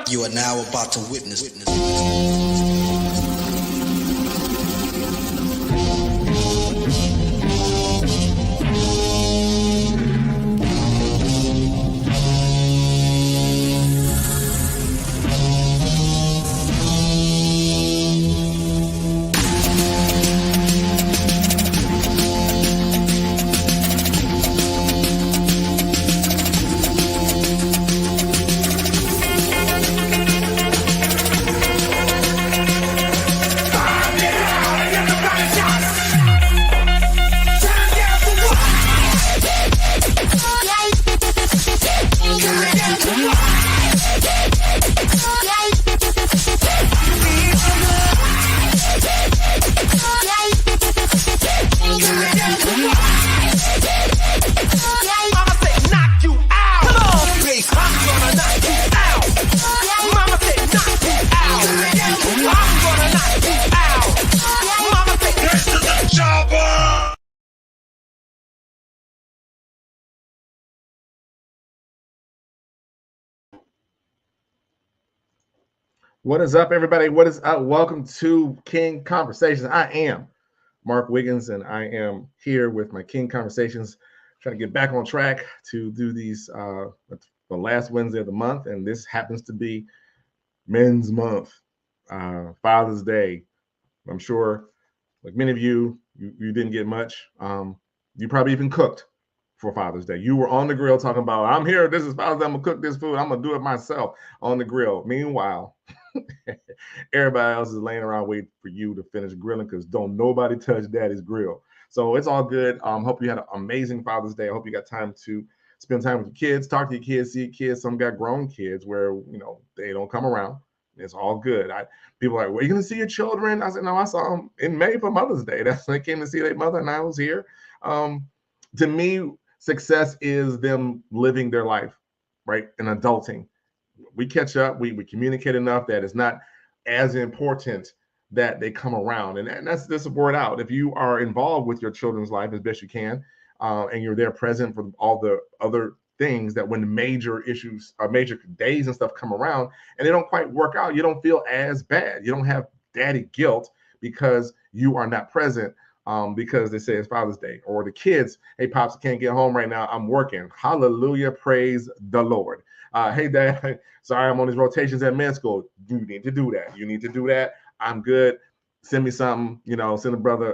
You are now about to witness. What is up, everybody? What is up? Welcome to King Conversations. I am Mark Wiggins, and I am here with my King Conversations, trying to get back on track to do these the last Wednesday of the month, and this happens to be Men's Month, Father's Day. I'm sure, like many of you didn't get much. You probably even cooked for Father's Day. You were on the grill talking about, I'm here, this is Father's Day, I'm gonna cook this food, I'm gonna do it myself on the grill. Meanwhile, everybody else is laying around waiting for you to finish grilling because don't nobody touch daddy's grill. So it's all good. Hope you had an amazing Father's Day. I hope you got time to spend time with your kids, talk to your kids, see your kids. Some got grown kids where, they don't come around. It's all good. People are like, well, you going to see your children? I said, no, I saw them in May for Mother's Day. That's when they came to see their mother and I was here. To me, success is them living their life, right? And adulting. We catch up, we communicate enough that it's not as important that they come around. And that's this word out. If you are involved with your children's life as best you can, and you're there present for all the other things that when the major issues or major days and stuff come around and they don't quite work out, you don't feel as bad. You don't have daddy guilt because you are not present. Because they say it's Father's Day, or the kids, hey, Pops, I can't get home right now, I'm working. Hallelujah, praise the Lord. Hey, Dad, sorry, I'm on these rotations at med school. You need to do that. You need to do that. I'm good. Send me something, send a brother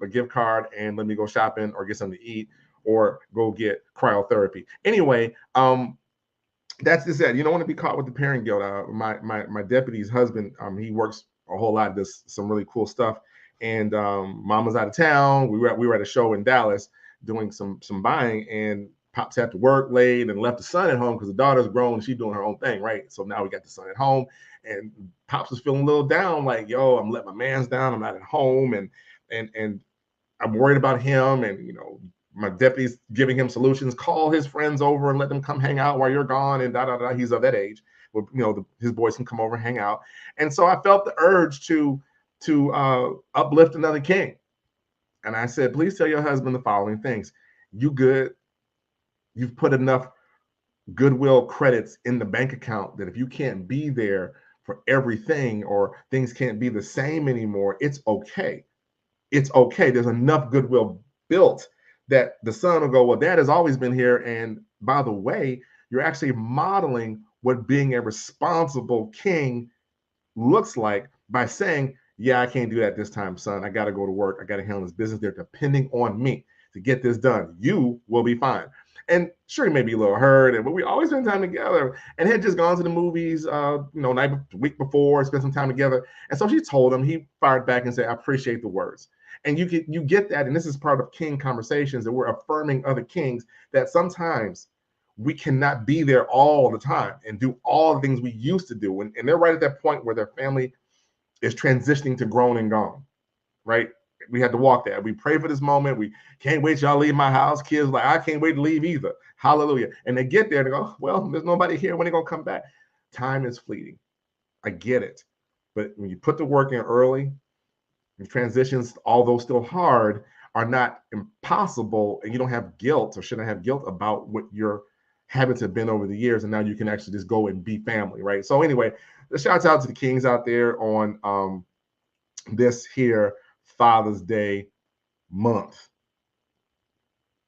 a gift card and let me go shopping or get something to eat or go get cryotherapy. Anyway, that's just that. You don't want to be caught with the parent guilt. My deputy's husband, he works a whole lot, does some really cool stuff. And Mom was out of town. We were at a show in Dallas doing some buying, and Pops had to work late and left the son at home because the daughter's grown and she's doing her own thing, right? So now we got the son at home, and Pops was feeling a little down, like, yo, I'm letting my man's down. I'm not at home, and I'm worried about him. And my deputy's giving him solutions. Call his friends over and let them come hang out while you're gone, and da da da. He's of that age, where his boys can come over and hang out. And so I felt the urge to uplift another king. And I said, please tell your husband the following things. You good? You've put enough goodwill credits in the bank account that if you can't be there for everything or things can't be the same anymore, it's okay. It's okay. There's enough goodwill built that the son will go, well, Dad has always been here. And by the way, you're actually modeling what being a responsible king looks like by saying, yeah, I can't do that this time, son. I got to go to work. I got to handle this business. They're depending on me to get this done. You will be fine. And sure, he may be a little hurt, but we always spend time together. And had just gone to the movies, week before, spent some time together. And so she told him. He fired back and said, I appreciate the words. And you get that. And this is part of King Conversations, that we're affirming other kings, that sometimes we cannot be there all the time and do all the things we used to do. And they're right at that point where their family is transitioning to grown and gone, right? We had to walk that. We pray for this moment. We can't wait y'all leave my house. Kids like, I can't wait to leave either. Hallelujah. And they get there and they go, well, there's nobody here. When they going to come back? Time is fleeting. I get it. But when you put the work in early, the transitions, although still hard, are not impossible. And you don't have guilt or shouldn't have guilt about what your habits have been over the years, and now you can actually just go and be family, right? So anyway, the shouts out to the kings out there on this here Father's Day month.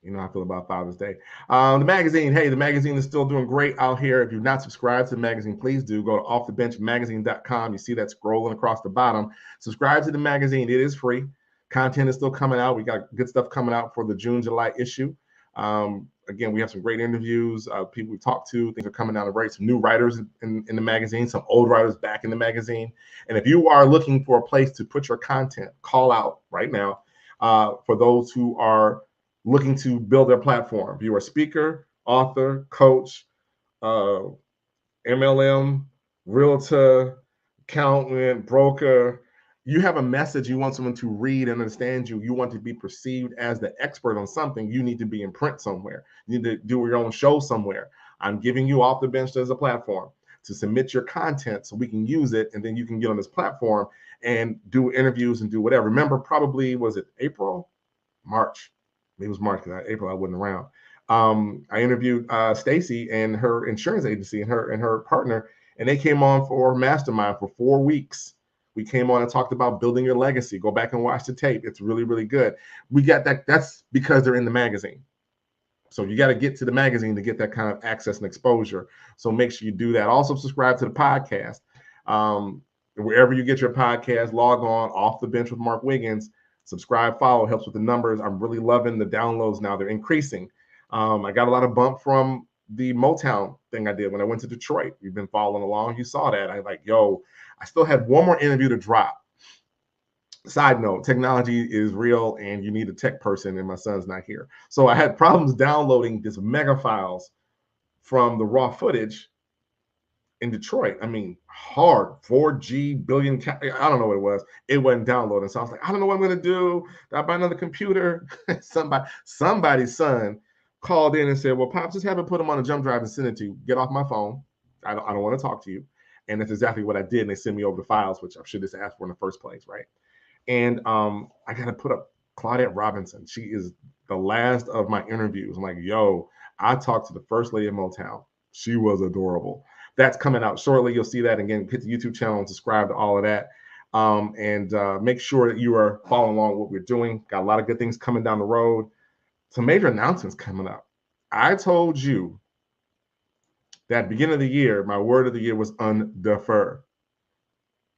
You know how I feel about Father's Day. The magazine, hey, the magazine is still doing great out here. If you're not subscribed to the magazine, please do. Go to offthebenchmagazine.com. You see that scrolling across the bottom. Subscribe to the magazine. It is free. Content is still coming out. We got good stuff coming out for the June, July issue. Again, we have some great interviews, people we talked to. Things are coming out of right. Some new writers in the magazine, some old writers back in the magazine. And if you are looking for a place to put your content, call out right now for those who are looking to build their platform. If you're a speaker, author, coach, MLM, realtor, accountant, broker, you have a message you want someone to read and understand you. You want to be perceived as the expert on something. You need to be in print somewhere. You need to do your own show somewhere. I'm giving you Off the Bench as a platform to submit your content so we can use it, and then you can get on this platform and do interviews and do whatever. Remember, probably, was it April? March. It was March, because April I wasn't around. I interviewed Stacy and her insurance agency and her partner, and they came on for Mastermind for 4 weeks. We came on and talked about building your legacy. Go back and watch the tape. It's really, really good. We got that. That's because they're in the magazine. So you got to get to the magazine to get that kind of access and exposure. So make sure you do that. Also subscribe to the podcast. Wherever you get your podcast, log on, Off the Bench with Mark Wiggins. Subscribe, follow, helps with the numbers. I'm really loving the downloads now. They're increasing. I got a lot of bump from the Motown thing I did when I went to Detroit. You've been following along. You saw that. I like, yo, I still had one more interview to drop. Side note, technology is real and you need a tech person, and my son's not here. So I had problems downloading this mega files from the raw footage in Detroit. I mean, hard 4G billion. I don't know what it was. It wasn't downloading. So I was like, I don't know what I'm going to do. Did I buy another computer? Somebody's son called in and said, well, Pops, just have it put them on a jump drive and send it to you. Get off my phone. I don't want to talk to you. And that's exactly what I did. And they sent me over the files, which I should have asked for in the first place, right? And I got to put up Claudette Robinson. She is the last of my interviews. I'm like, yo, I talked to the first lady of Motown. She was adorable. That's coming out shortly. You'll see that. Again, hit the YouTube channel and subscribe to all of that. And make sure that you are following along with what we're doing. Got a lot of good things coming down the road. Some major announcements coming up. I told you that at the beginning of the year, my word of the year was undefer.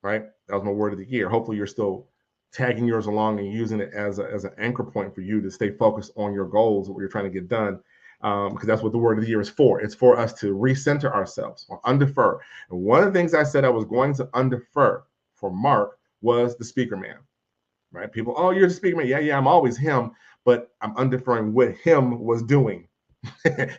Right? That was my word of the year. Hopefully you're still tagging yours along and using it as an anchor point for you to stay focused on your goals, what you're trying to get done. Because that's what the word of the year is for. It's for us to recenter ourselves or undefer. And one of the things I said I was going to undefer for Mark was the speaker man, right? People, oh, you're the speaker man. Yeah, I'm always him, but I'm undeferring what him was doing.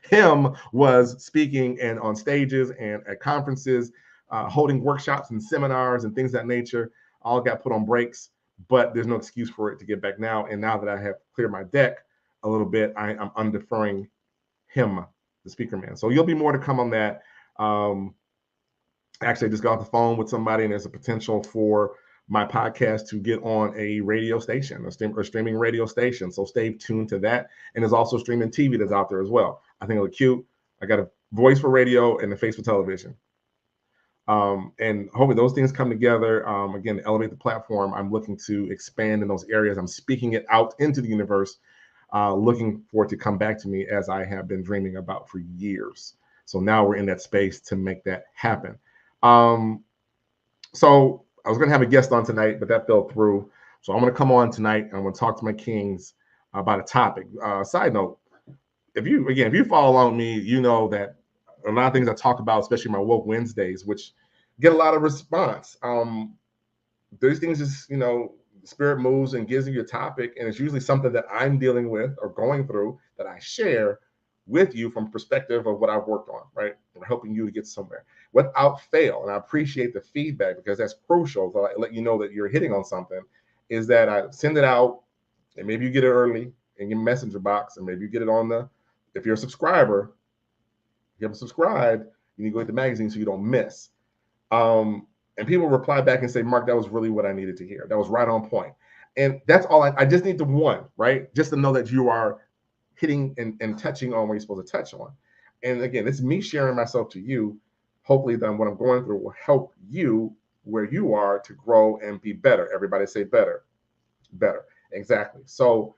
Him was speaking and on stages and at conferences, holding workshops and seminars and things of that nature. All got put on brakes, but there's no excuse for it to get back now. And now that I have cleared my deck a little bit, I'm undeferring him, the speaker man. So you'll be more to come on that. Actually, I just got off the phone with somebody, and there's a potential for my podcast to get on a radio station, a streaming radio station. So stay tuned to that. And there's also streaming TV that's out there as well. I think it'll be cute. I got a voice for radio and a face for television. And hopefully those things come together. Again, to elevate the platform, I'm looking to expand in those areas. I'm speaking it out into the universe. Looking for it to come back to me as I have been dreaming about for years. So now we're in that space to make that happen. So I was going to have a guest on tonight, but that fell through. So I'm going to come on tonight and I'm going to talk to my kings about a topic. Side note, if you follow along with me, you know that a lot of things I talk about, especially my Woke Wednesdays, which get a lot of response. Those things is, Spirit moves and gives you a topic, and it's usually something that I'm dealing with or going through that I share with you from perspective of what I've worked on, right? And helping you to get somewhere without fail. And I appreciate the feedback because that's crucial. So I let you know that you're hitting on something, is that I send it out and maybe you get it early in your messenger box, and maybe you get it on if you're a subscriber, you haven't subscribed, you need to go get the magazine so you don't miss. And people reply back and say, Mark, that was really what I needed to hear. That was right on point. And that's all I just need the one, right? Just to know that you are hitting and touching on where you're supposed to touch on. And again, it's me sharing myself to you. Hopefully, then what I'm going through will help you where you are to grow and be better. Everybody say better, better. Exactly. So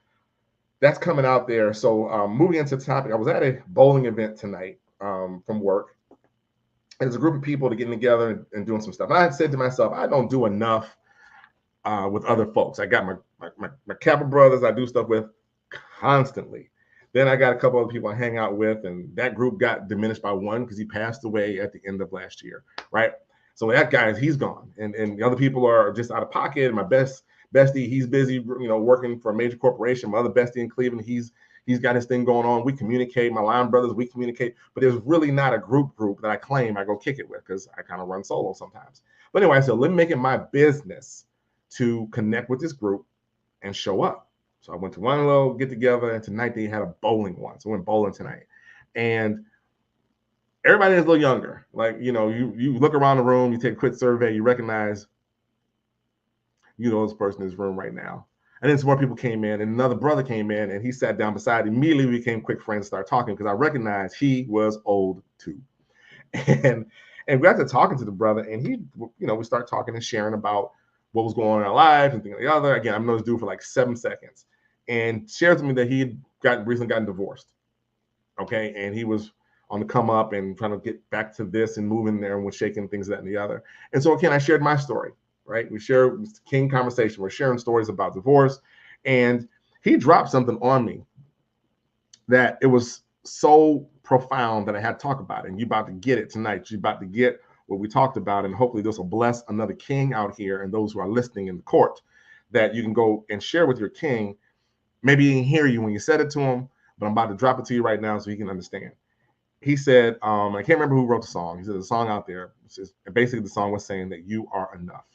that's coming out there. So moving into the topic, I was at a bowling event tonight from work. There's a group of people to getting together and doing some stuff. And I had said to myself, I don't do enough with other folks. I got my Kappa brothers I do stuff with constantly. Then I got a couple other people I hang out with, and that group got diminished by one because he passed away at the end of last year, right? So that guy, he's gone, and the other people are just out of pocket. My bestie, he's busy, working for a major corporation. My other bestie in Cleveland, he's got his thing going on. We communicate. My line brothers, we communicate, but there's really not a group that I claim I go kick it with because I kind of run solo sometimes. But anyway, so let me make it my business to connect with this group and show up. So I went to one little get together, and tonight they had a bowling one. So I went bowling tonight, and everybody is a little younger. Like, you look around the room, you take a quick survey, you recognize, this person in this room right now. And then some more people came in, and another brother came in, and he sat down beside. Immediately we became quick friends, started talking because I recognized he was old too. And we got to talking to the brother, and he, we started talking and sharing about what was going on in our lives and things like the other. Again, I've known this dude for like 7 seconds, and shared with me that he had recently gotten divorced. Okay, and he was on the come up and trying to get back to this and moving there and was shaking things that and the other. And so again, I shared my story. Right, we share King conversation. We're sharing stories about divorce, and he dropped something on me that it was so profound that I had to talk about it. And you're about to get it tonight. You're about to get what we talked about, and hopefully this will bless another king out here and those who are listening in the court, that you can go and share with your king. Maybe he didn't hear you when you said it to him, but I'm about to drop it to you right now so he can understand. He said, I can't remember who wrote the song. He said the song out there, basically the song was saying that you are enough.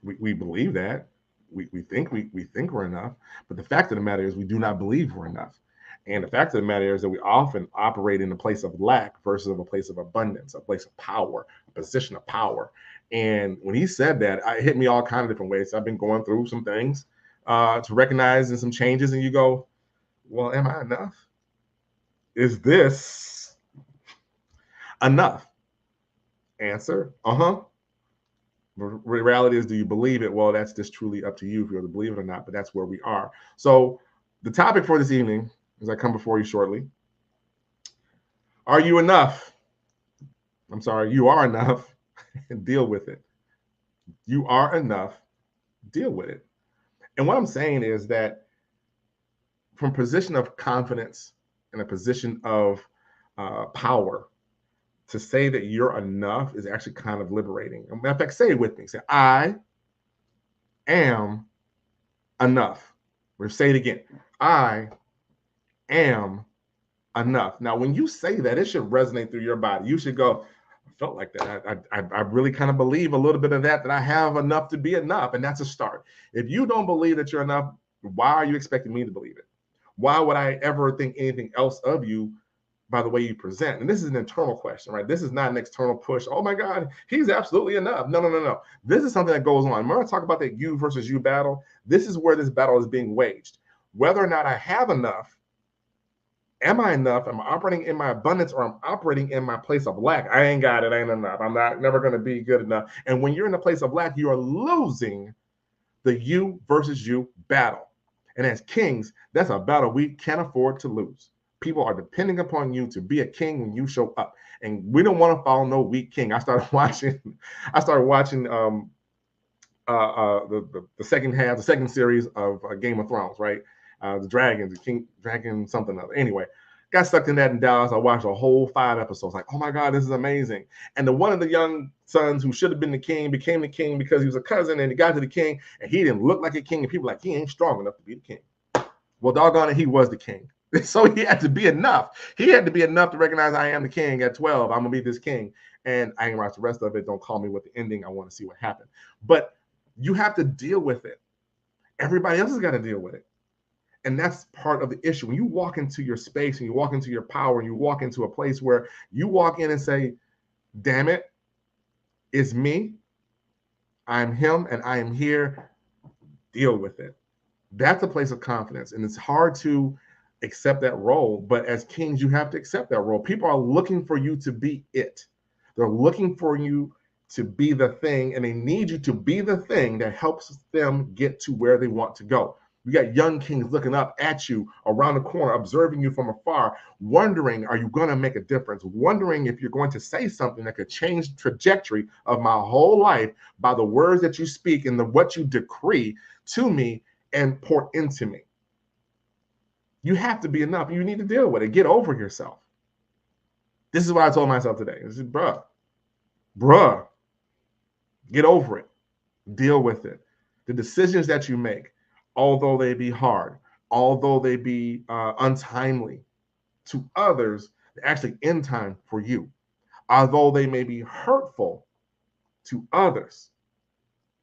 We believe that. We think we're enough, but the fact of the matter is we do not believe we're enough. And the fact of the matter is that we often operate in a place of lack versus a place of abundance, a place of power, a position of power. And when he said that, it hit me all kind of different ways. I've been going through some things to recognize and some changes, and you go, well, am I enough? Is this enough? Answer, The reality is, do you believe it? Well, that's just truly up to you if you're to believe it or not, but that's where we are. So the topic for this evening, as I come before you shortly, are you enough? I'm sorry, you are enough, and deal with it. You are enough, deal with it. And what I'm saying is that from a position of confidence and a position of power, to say that you're enough is actually kind of liberating. As a matter of fact, say it with me. Say, I am enough. We'll say it again. I am enough. Now, when you say that, it should resonate through your body. You should go, I felt like that. I really kind of believe a little bit of that I have enough to be enough. And that's a start. If you don't believe that you're enough, why are you expecting me to believe it? Why would I ever think anything else of you by the way you present? And this is an internal question, right? This is not an external push. Oh my God, he's absolutely enough. No. This is something that goes on. Remember I talk about that you versus you battle? This is where this battle is being waged. Whether or not I have enough, am I enough? Am I operating in my abundance, or I'm operating in my place of lack? I ain't got it, ain't enough. I'm never going to be good enough. And when you're in a place of lack, you are losing the you versus you battle. And as kings, that's a battle we can't afford to lose. People are depending upon you to be a king when you show up, and we don't want to follow no weak king. I started watching the second series of Game of Thrones, right? The dragons, the king, dragon something other. Anyway, got stuck in that in Dallas. I watched a whole 5 episodes. Like, oh my God, this is amazing. And one of the young sons who should have been the king became the king because he was a cousin, and he got to the king, and he didn't look like a king, and people were like, he ain't strong enough to be the king. Well, doggone it, he was the king. So he had to be enough. He had to be enough to recognize I am the king at 12. I'm going to be this king. And I ain't watch the rest of it. Don't call me with the ending. I want to see what happened. But you have to deal with it. Everybody else has got to deal with it. And that's part of the issue. When you walk into your space and you walk into your power and you walk into a place where you walk in and say, damn it, it's me. I'm him and I am here. Deal with it. That's a place of confidence. And it's hard to accept that role. But as kings, you have to accept that role. People are looking for you to be it. They're looking for you to be the thing, and they need you to be the thing that helps them get to where they want to go. You got young kings looking up at you around the corner, observing you from afar, wondering, are you going to make a difference? Wondering if you're going to say something that could change the trajectory of my whole life by the words that you speak and what you decree to me and pour into me. You have to be enough. You need to deal with it. Get over yourself. This is what I told myself today. I said, bruh, get over it. Deal with it. The decisions that you make, although they be hard, although they be untimely to others, they actually end time for you. Although they may be hurtful to others,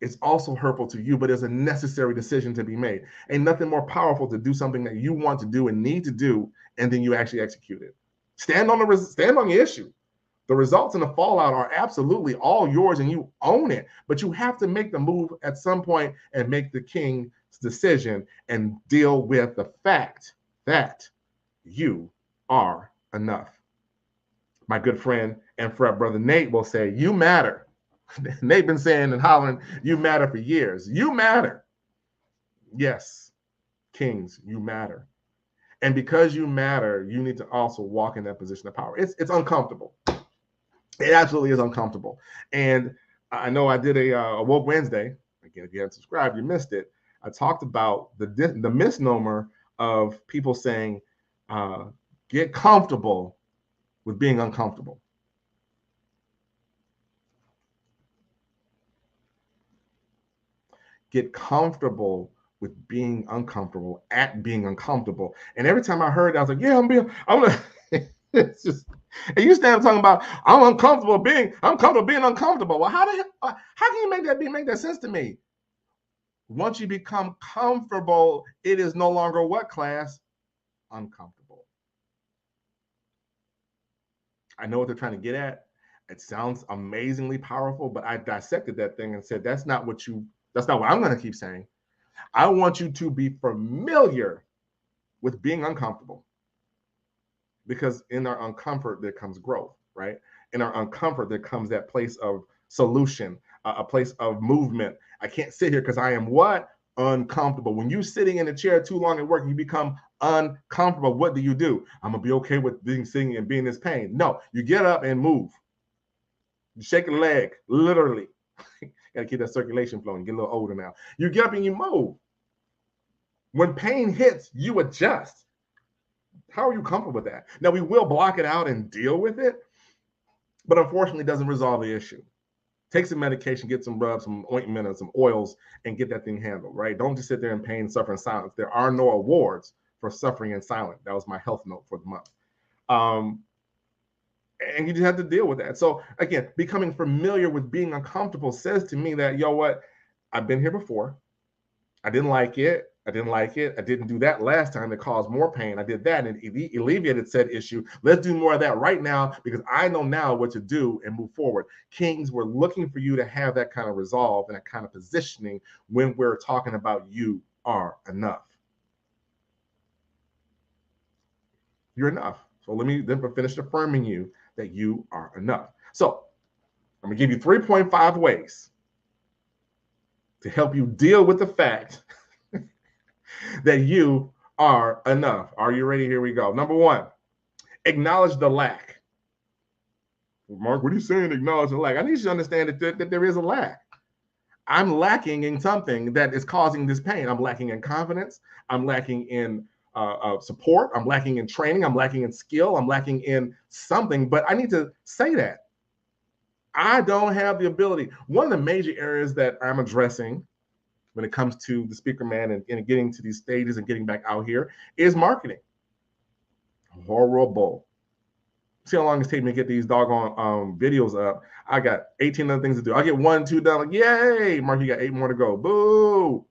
it's also hurtful to you, but it's a necessary decision to be made. Ain't nothing more powerful to do something that you want to do and need to do, and then you actually execute it. Stand on the issue. The results and the fallout are absolutely all yours, and you own it. But you have to make the move at some point and make the king's decision and deal with the fact that you are enough. My good friend and frat brother Nate will say, you matter. Nate been saying and hollering, you matter for years. You matter. Yes, kings, you matter. And because you matter, you need to also walk in that position of power. It's uncomfortable. It absolutely is uncomfortable. And I know I did a Woke Wednesday. Again, if you haven't subscribed, you missed it. I talked about the misnomer of people saying, get comfortable with being uncomfortable. Get comfortable with being uncomfortable, at being uncomfortable. And every time I heard that, I was like, yeah, I'm gonna it's just, and you stand up talking about I'm uncomfortable being uncomfortable. Well, how can you make that sense to me? Once you become comfortable, it is no longer what class? Uncomfortable. I know what they're trying to get at. It sounds amazingly powerful, but I dissected that thing and said, that's not what I'm going to keep saying. I want you to be familiar with being uncomfortable, because in our uncomfort, there comes growth, right? In our uncomfort, there comes that place of solution, a place of movement. I can't sit here because I am what? Uncomfortable. When you're sitting in a chair too long at work, you become uncomfortable. What do? I'm going to be okay with sitting and being in this pain. No, you get up and move. You shake a leg, literally. Got to keep that circulation flowing. Get a little older now. You get up and you move. When pain hits, you adjust. How are you comfortable with that? Now, we will block it out and deal with it, but unfortunately, it doesn't resolve the issue. Take some medication, get some rubs, some ointment, and some oils, and get that thing handled, right? Don't just sit there in pain, suffer in silence. There are no awards for suffering in silence. That was my health note for the month. And you just have to deal with that. So again, becoming familiar with being uncomfortable says to me that, what? I've been here before. I didn't like it. I didn't do that last time. That caused more pain. I did that and it alleviated said issue. Let's do more of that right now, because I know now what to do and move forward. Kings, we're looking for you to have that kind of resolve and that kind of positioning when we're talking about you are enough. You're enough. So let me then finish affirming you that you are enough. So I'm going to give you 3.5 ways to help you deal with the fact that you are enough. Are you ready? Here we go. Number 1, acknowledge the lack. Mark, what are you saying? Acknowledge the lack. I need you to understand that there is a lack. I'm lacking in something that is causing this pain. I'm lacking in confidence. I'm lacking in support. I'm lacking in training. I'm lacking in skill. I'm lacking in something, but I need to say that. I don't have the ability. One of the major areas that I'm addressing when it comes to the speaker man and getting to these stages and getting back out here is marketing. Horrible. See how long it's taking me to get these doggone videos up. I got 18 other things to do. I'll get 1, 2 done. Like, yay, Mark, you got 8 more to go. Boo.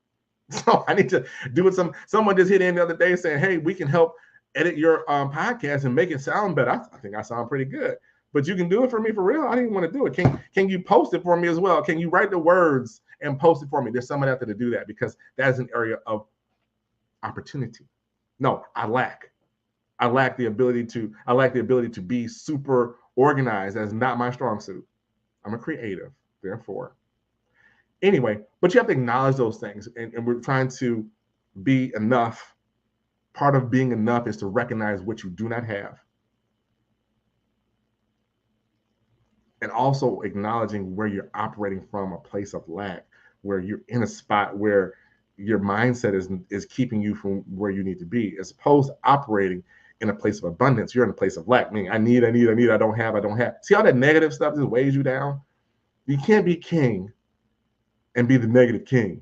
So I need to do what someone just hit in the other day saying, hey, we can help edit your podcast and make it sound better. I think I sound pretty good, but you can do it for me for real. I didn't want to do it. Can you post it for me as well? Can you write the words and post it for me? There's someone out there to do that, because that is an area of opportunity. No, I lack. I lack the ability to be super organized. That's not my strong suit. I'm a creative, therefore. Anyway, but you have to acknowledge those things, and we're trying to be enough. Part of being enough is to recognize what you do not have, and also acknowledging where you're operating from a place of lack, where you're in a spot where your mindset is keeping you from where you need to be, as opposed to operating in a place of abundance. You're in a place of lack, meaning I need, I don't have. See how that negative stuff just weighs you down? You can't be king and be the negative king.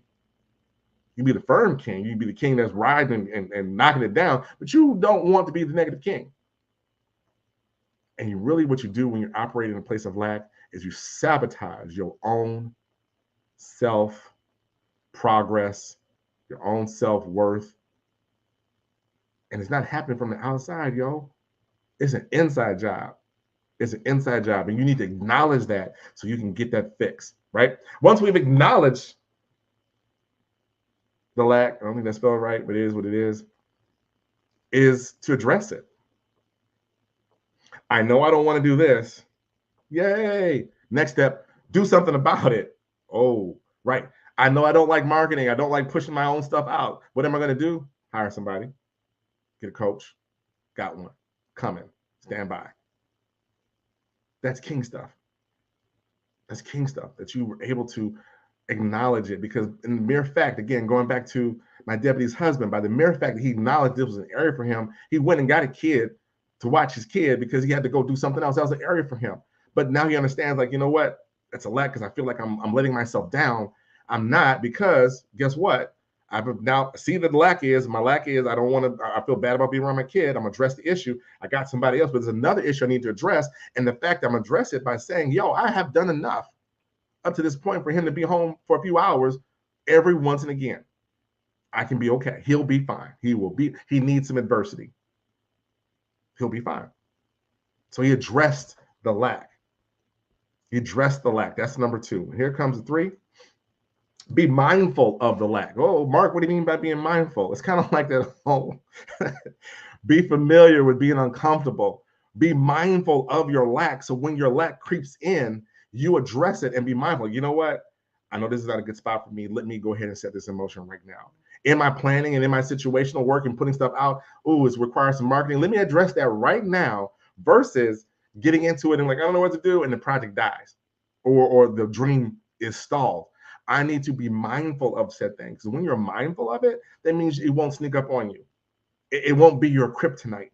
You be the firm king. You be the king that's riding and knocking it down, but you don't want to be the negative king. And you really, what you do when you're operating in a place of lack is you sabotage your own self progress, your own self worth. And it's not happening from the outside, yo. It's an inside job. It's an inside job. And you need to acknowledge that so you can get that fixed, right? Once we've acknowledged the lack, I don't think that's spelled right, but it is what it is to address it. I know I don't want to do this. Yay. Next step, do something about it. Oh, right. I know I don't like marketing. I don't like pushing my own stuff out. What am I going to do? Hire somebody, get a coach. Got one. Coming. Stand by. That's king stuff. That's king stuff that you were able to acknowledge it, because in the mere fact, again, going back to my deputy's husband, by the mere fact that he acknowledged this was an area for him, he went and got a kid to watch his kid because he had to go do something else. That was an area for him. But now he understands, like, you know what? It's a lack because I feel like I'm letting myself down. I'm not, because guess what? I've now see that the lack is, my lack is I don't want to, I feel bad about being around my kid. I'm gonna address the issue. I got somebody else, but there's another issue I need to address. And the fact I'm gonna address it by saying, yo, I have done enough up to this point for him to be home for a few hours every once and again. I can be okay. He'll be fine. He needs some adversity. He'll be fine. So he addressed the lack. He addressed the lack. That's number 2. Here comes the 3. Be mindful of the lack. Oh, Mark, what do you mean by being mindful? It's kind of like that whole be familiar with being uncomfortable. Be mindful of your lack. So when your lack creeps in, you address it and be mindful. You know what? I know this is not a good spot for me. Let me go ahead and set this in motion right now. In my planning and in my situational work and putting stuff out, it requires some marketing. Let me address that right now versus getting into it and like, I don't know what to do, and the project dies or the dream is stalled. I need to be mindful of said things. So when you're mindful of it, that means it won't sneak up on you. It won't be your kryptonite.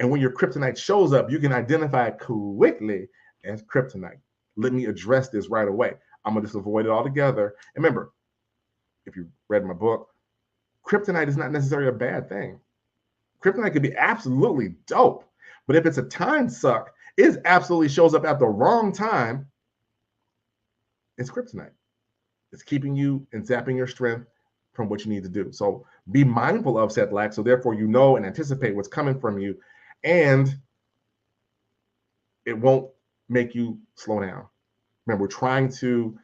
And when your kryptonite shows up, you can identify it quickly as kryptonite. Let me address this right away. I'm going to just avoid it altogether. And remember, if you read my book, kryptonite is not necessarily a bad thing. Kryptonite could be absolutely dope. But if it's a time suck, it absolutely shows up at the wrong time. It's kryptonite. It's keeping you and zapping your strength from what you need to do. So be mindful of said lack. So therefore, you know and anticipate what's coming from you, and it won't make you slow down. Remember, we're trying to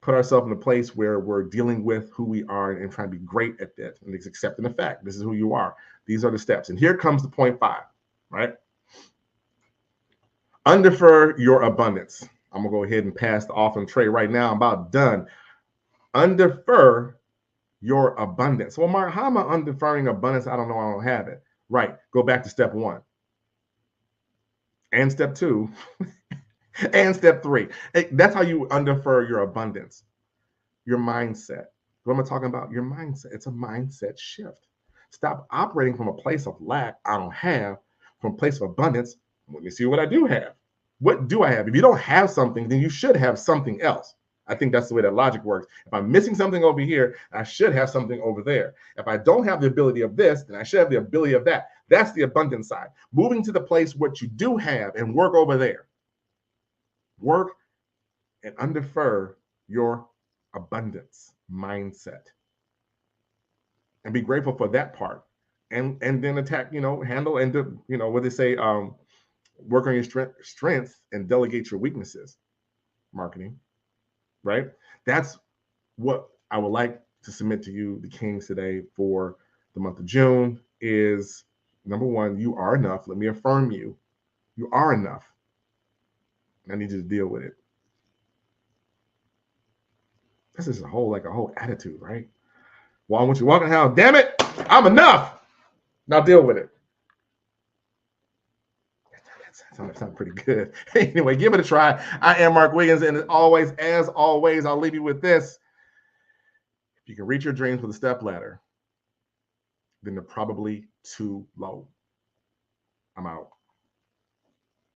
put ourselves in a place where we're dealing with who we are and trying to be great at that. And it's accepting the fact this is who you are. These are the steps. And here comes the point 5, right? Undefer your abundance. I'm going to go ahead and pass the offering tray right now. I'm about done. Undefer your abundance. Well, Mark, how am I undeferring abundance? I don't know. I don't have it. Right. Go back to step 1 and step 2 and step 3. That's how you undefer your abundance. Your mindset. What am I talking about? Your mindset. It's a mindset shift. Stop operating from a place of lack. I don't have. From a place of abundance. Let me see what I do have. What do I have? If you don't have something, then you should have something else. I think that's the way that logic works. If I'm missing something over here, I should have something over there. If I don't have the ability of this, then I should have the ability of that. That's the abundance side. Moving to the place what you do have and work over there. Work and undefer your abundance mindset. And be grateful for that part. And then attack, handle and what they say, work on your strengths and delegate your weaknesses. Marketing. Right? That's what I would like to submit to you, the kings, today for the month of June, is Number one, you are enough. Let me affirm you. You are enough. I need you to deal with it. This is a whole attitude, right? Well, I want you walking how, damn it, I'm enough. Now deal with it. That sounds pretty good. Anyway, give it a try. I am Mark Wiggins, and as always, I'll leave you with this. If you can reach your dreams with a step ladder, then they're probably too low. I'm out.